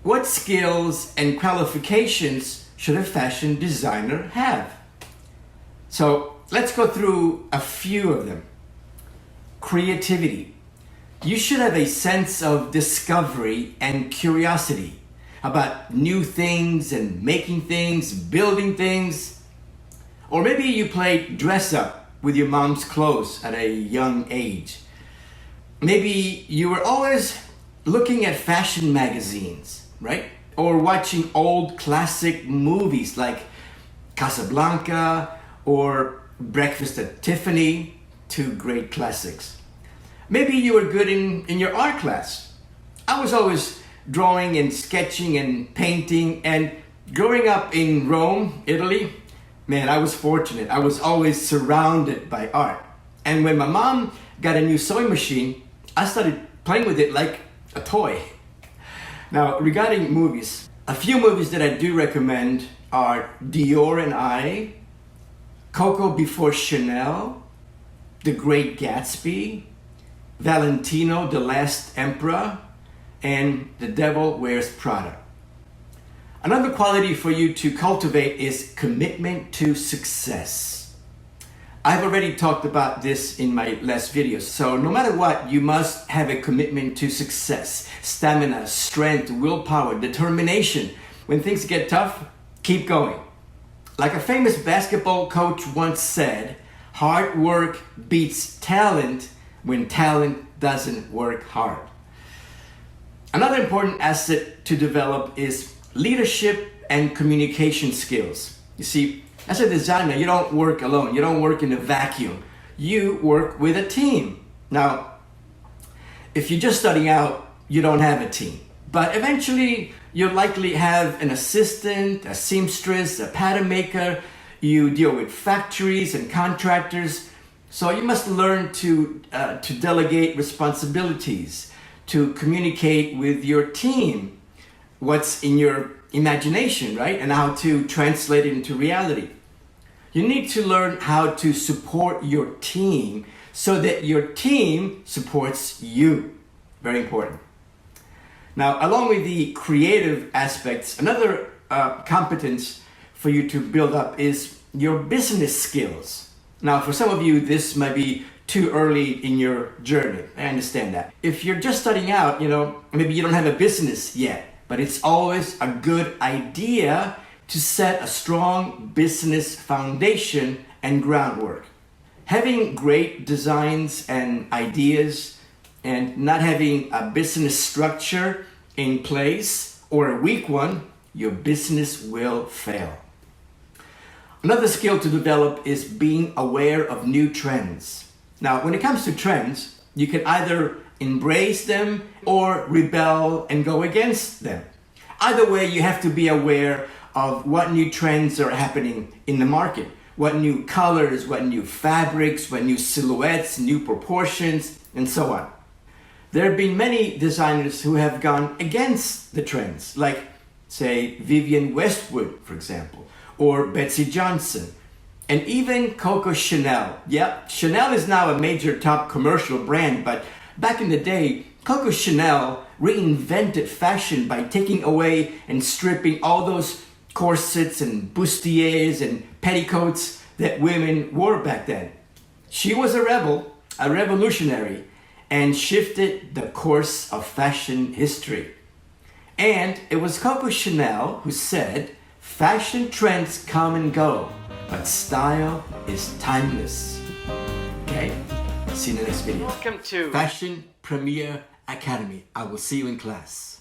What skills and qualifications should a fashion designer have? So let's go through a few of them. Creativity. You should have a sense of discovery and curiosity about new things and making things, building things. Or maybe you played dress up with your mom's clothes at a young age. Maybe you were always looking at fashion magazines, right? Or watching old classic movies like Casablanca or Breakfast at Tiffany, two great classics. Maybe you were good in your art class. I was always drawing and sketching and painting, and growing up in Rome, Italy, man, I was fortunate. I was always surrounded by art. And when my mom got a new sewing machine, I started playing with it like a toy. Now, regarding movies, a few movies that I do recommend are Dior and I, Coco Before Chanel, The Great Gatsby, Valentino, The Last Emperor, and The Devil Wears Prada. Another quality for you to cultivate is commitment to success. I've already talked about this in my last videos. So no matter what, you must have a commitment to success, stamina, strength, willpower, determination. When things get tough, keep going. Like a famous basketball coach once said, hard work beats talent when talent doesn't work hard. Another important asset to develop is leadership and communication skills. You see, as a designer, you don't work alone. You don't work in a vacuum. You work with a team. Now, if you're just starting out, you don't have a team. But eventually, you'll likely have an assistant, a seamstress, a pattern maker. You deal with factories and contractors. So you must learn to delegate responsibilities, to communicate with your team, what's in your imagination, right? And how to translate it into reality. You need to learn how to support your team so that your team supports you. Very important. Now, along with the creative aspects, another competence for you to build up is your business skills. Now, for some of you, this might be too early in your journey. I understand that. If you're just starting out, maybe you don't have a business yet, but it's always a good idea to set a strong business foundation and groundwork. Having great designs and ideas and not having a business structure in place or a weak one, your business will fail. Another skill to develop is being aware of new trends. Now, when it comes to trends, you can either embrace them or rebel and go against them. Either way, you have to be aware of what new trends are happening in the market, what new colors, what new fabrics, what new silhouettes, new proportions, and so on. There have been many designers who have gone against the trends, like, say, Vivienne Westwood, for example, or Betsy Johnson, and even Coco Chanel. Yep, Chanel is now a major top commercial brand, but back in the day, Coco Chanel reinvented fashion by taking away and stripping all those corsets and bustiers and petticoats that women wore back then. She was a rebel, a revolutionary, and shifted the course of fashion history. And it was Coco Chanel who said, fashion trends come and go, but style is timeless. Okay, see you in the next video. Welcome to Fashion Premier Academy. I will see you in class.